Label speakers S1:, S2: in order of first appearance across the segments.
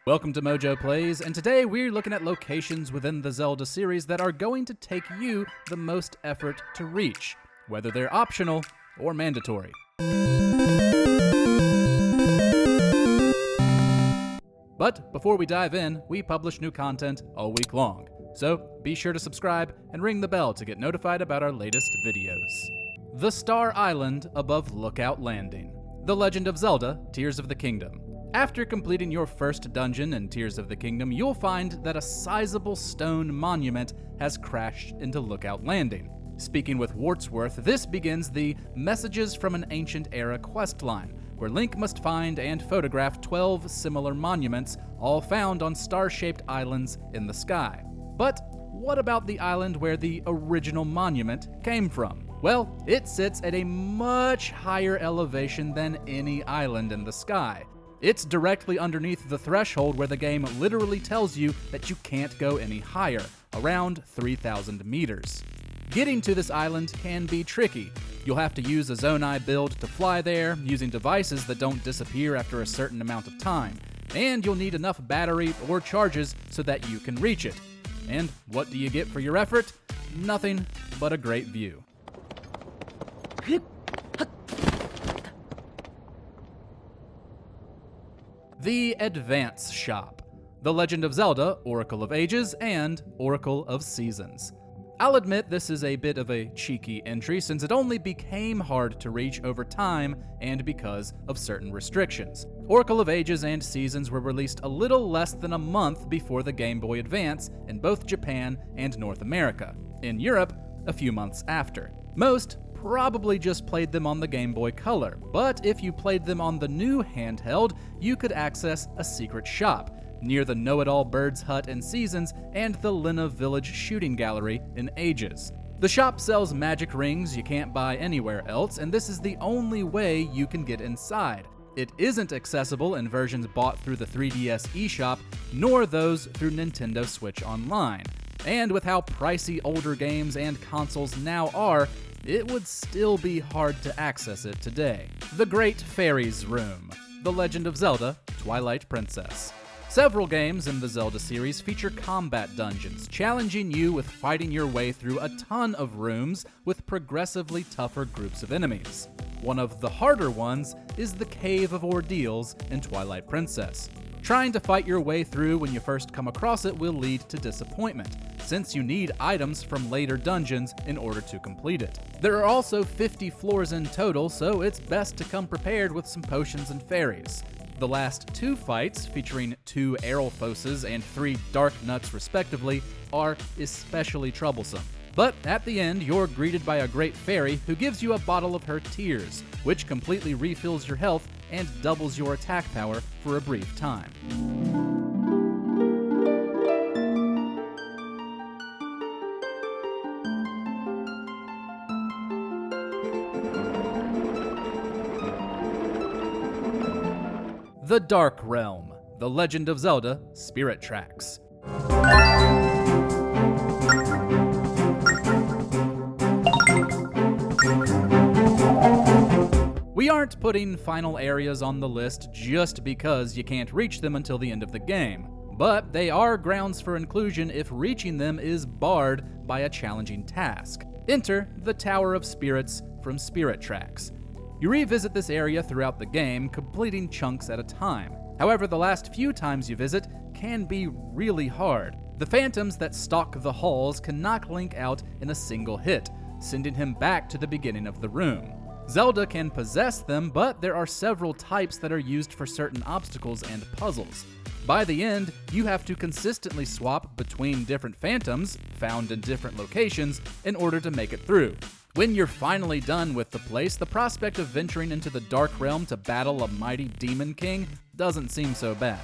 S1: Welcome to MojoPlays, and today we're looking at locations within the Zelda series that are going to take you the most effort to reach, whether they're optional or mandatory. But before we dive in, we publish new content all week long, so be sure to subscribe and ring the bell to get notified about our latest videos. The Star Island above Lookout Landing. The Legend of Zelda: Tears of the Kingdom. After completing your first dungeon in Tears of the Kingdom, you'll find that a sizable stone monument has crashed into Lookout Landing. Speaking with Wartsworth, this begins the Messages from an Ancient Era questline, where Link must find and photograph 12 similar monuments, all found on star-shaped islands in the sky. But what about the island where the original monument came from? Well, it sits at a much higher elevation than any island in the sky. It's directly underneath the threshold where the game literally tells you that you can't go any higher, around 3,000 meters. Getting to this island can be tricky. You'll have to use a Zonai build to fly there, using devices that don't disappear after a certain amount of time. And you'll need enough battery or charges so that you can reach it. And what do you get for your effort? Nothing but a great view. The Advance Shop. The Legend of Zelda: Oracle of Ages and Oracle of Seasons. I'll admit this is a bit of a cheeky entry since it only became hard to reach over time and because of certain restrictions. Oracle of Ages and Seasons were released a little less than a month before the Game Boy Advance in both Japan and North America. In Europe, a few months after. Most probably just played them on the Game Boy Color, but if you played them on the new handheld, you could access a secret shop near the Know-It-All Bird's Hut in Seasons and the Lina Village Shooting Gallery in Ages. The shop sells magic rings you can't buy anywhere else, and this is the only way you can get inside. It isn't accessible in versions bought through the 3DS eShop, nor those through Nintendo Switch Online. And with how pricey older games and consoles now are, it would still be hard to access it today. The Great Fairies Room. The Legend of Zelda: Twilight Princess. Several games in the Zelda series feature combat dungeons, challenging you with fighting your way through a ton of rooms with progressively tougher groups of enemies. One of the harder ones is the Cave of Ordeals in Twilight Princess. Trying to fight your way through when you first come across it will lead to disappointment, since you need items from later dungeons in order to complete it. There are also 50 floors in total, so it's best to come prepared with some potions and fairies. The last two fights, featuring 2 Aerolphoses and 3 Dark Nuts respectively, are especially troublesome. But at the end, you're greeted by a great fairy who gives you a bottle of her tears, which completely refills your health and doubles your attack power for a brief time. The Dark Realm. The Legend of Zelda: Spirit Tracks. We aren't putting final areas on the list just because you can't reach them until the end of the game, but they are grounds for inclusion if reaching them is barred by a challenging task. Enter the Tower of Spirits from Spirit Tracks. You revisit this area throughout the game, completing chunks at a time. However, the last few times you visit can be really hard. The phantoms that stalk the halls can knock Link out in a single hit, sending him back to the beginning of the room. Zelda can possess them, but there are several types that are used for certain obstacles and puzzles. By the end, you have to consistently swap between different phantoms, found in different locations, in order to make it through. When you're finally done with the place, the prospect of venturing into the Dark Realm to battle a mighty Demon King doesn't seem so bad.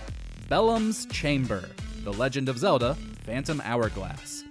S1: Bellum's Chamber. The Legend of Zelda: Phantom Hourglass.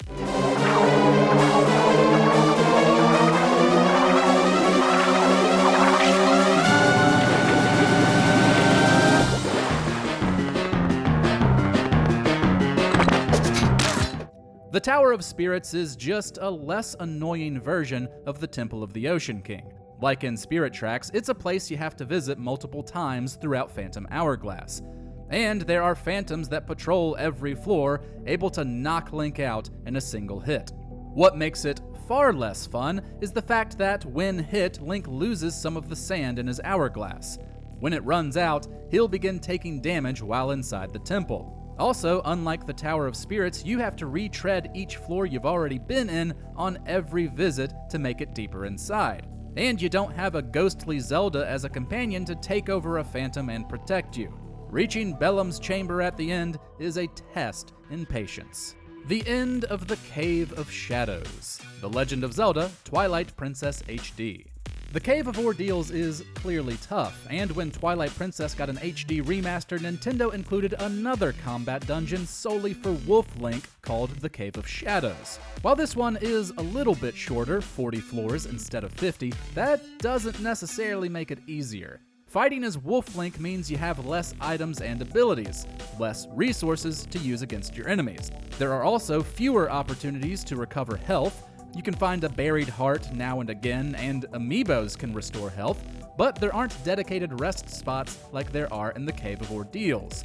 S1: The Tower of Spirits is just a less annoying version of the Temple of the Ocean King. Like in Spirit Tracks, it's a place you have to visit multiple times throughout Phantom Hourglass. And there are phantoms that patrol every floor, able to knock Link out in a single hit. What makes it far less fun is the fact that when hit, Link loses some of the sand in his hourglass. When it runs out, he'll begin taking damage while inside the temple. Also, unlike the Tower of Spirits, you have to retread each floor you've already been in on every visit to make it deeper inside. And you don't have a ghostly Zelda as a companion to take over a phantom and protect you. Reaching Bellum's chamber at the end is a test in patience. The end of the Cave of Shadows. The Legend of Zelda Twilight Princess HD. The Cave of Ordeals is clearly tough, and when Twilight Princess got an HD remaster, Nintendo included another combat dungeon solely for Wolf Link called the Cave of Shadows. While this one is a little bit shorter, 40 floors instead of 50, that doesn't necessarily make it easier. Fighting as Wolf Link means you have less items and abilities, less resources to use against your enemies. There are also fewer opportunities to recover health. You can find a buried heart now and again, and amiibos can restore health, but there aren't dedicated rest spots like there are in the Cave of Ordeals.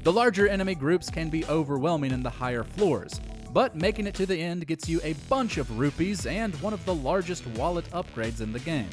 S1: The larger enemy groups can be overwhelming in the higher floors, but making it to the end gets you a bunch of rupees and one of the largest wallet upgrades in the game.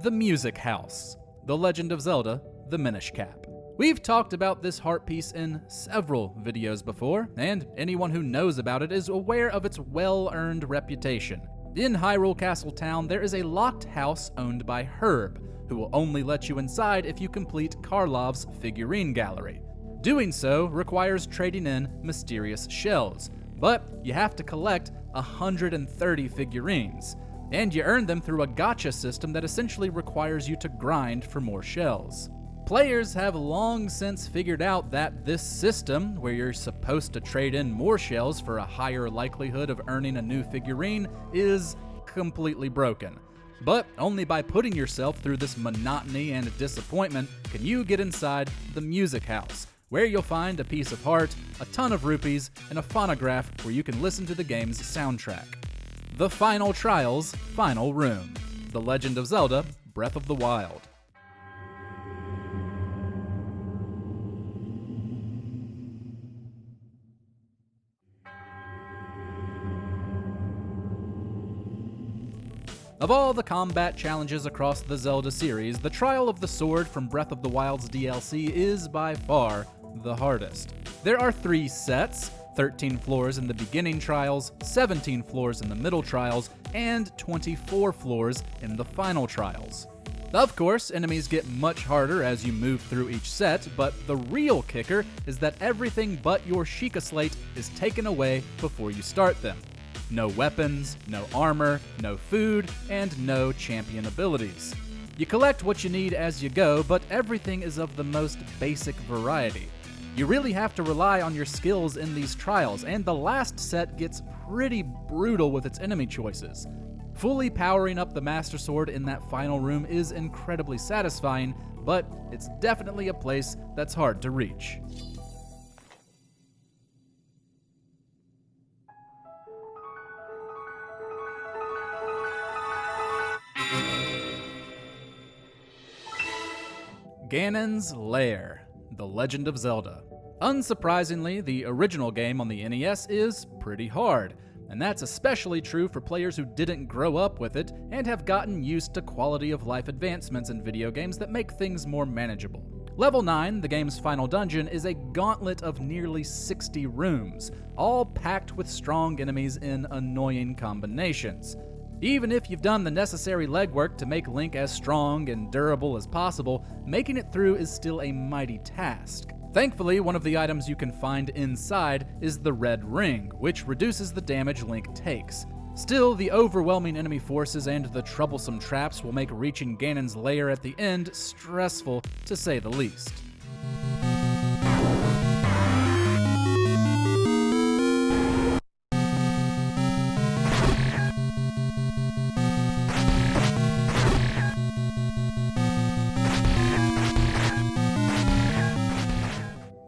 S1: The Music House. The Legend of Zelda, the Minish Cap. We've talked about this heart piece in several videos before, and anyone who knows about it is aware of its well-earned reputation. In Hyrule Castle Town, there is a locked house owned by Herb, who will only let you inside if you complete Karlov's figurine gallery. Doing so requires trading in mysterious shells, but you have to collect 130 figurines, and you earn them through a gacha system that essentially requires you to grind for more shells. Players have long since figured out that this system, where you're supposed to trade in more shells for a higher likelihood of earning a new figurine, is completely broken. But only by putting yourself through this monotony and disappointment can you get inside the Music House, where you'll find a piece of heart, a ton of rupees, and a phonograph where you can listen to the game's soundtrack. The Final Trials Final Room. The Legend of Zelda Breath of the Wild. Of all the combat challenges across the Zelda series, the Trial of the Sword from Breath of the Wild's DLC is by far the hardest. There are 3 sets, 13 floors in the beginning trials, 17 floors in the middle trials, and 24 floors in the final trials. Of course, enemies get much harder as you move through each set, but the real kicker is that everything but your Sheikah Slate is taken away before you start them. No weapons, no armor, no food, and no champion abilities. You collect what you need as you go, but everything is of the most basic variety. You really have to rely on your skills in these trials, and the last set gets pretty brutal with its enemy choices. Fully powering up the Master Sword in that final room is incredibly satisfying, but it's definitely a place that's hard to reach. Ganon's Lair. The Legend of Zelda. Unsurprisingly, the original game on the NES is pretty hard, and that's especially true for players who didn't grow up with it and have gotten used to quality of life advancements in video games that make things more manageable. Level 9, the game's final dungeon, is a gauntlet of nearly 60 rooms, all packed with strong enemies in annoying combinations. Even if you've done the necessary legwork to make Link as strong and durable as possible, making it through is still a mighty task. Thankfully, one of the items you can find inside is the red ring, which reduces the damage Link takes. Still, the overwhelming enemy forces and the troublesome traps will make reaching Ganon's lair at the end stressful, to say the least.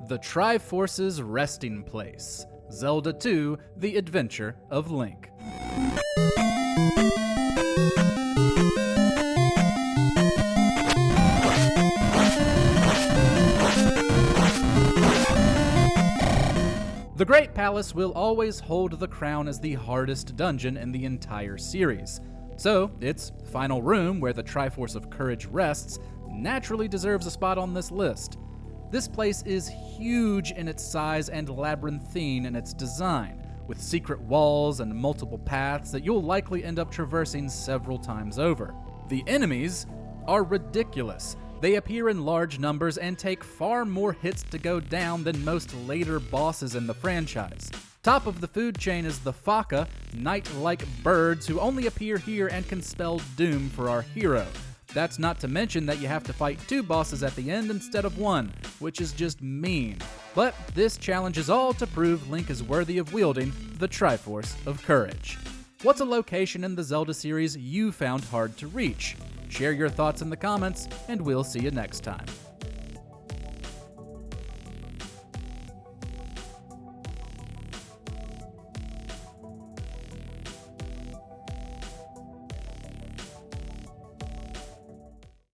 S1: The Triforce's Resting Place. Zelda 2: The Adventure of Link. The Great Palace will always hold the crown as the hardest dungeon in the entire series, so its final room, where the Triforce of Courage rests, naturally deserves a spot on this list. This place is huge in its size and labyrinthine in its design, with secret walls and multiple paths that you'll likely end up traversing several times over. The enemies are ridiculous. They appear in large numbers and take far more hits to go down than most later bosses in the franchise. Top of the food chain is the Faka, knight-like birds who only appear here and can spell doom for our hero. That's not to mention that you have to fight 2 bosses at the end instead of 1, which is just mean. But this challenge is all to prove Link is worthy of wielding the Triforce of Courage. What's a location in the Zelda series you found hard to reach? Share your thoughts in the comments, and we'll see you next time.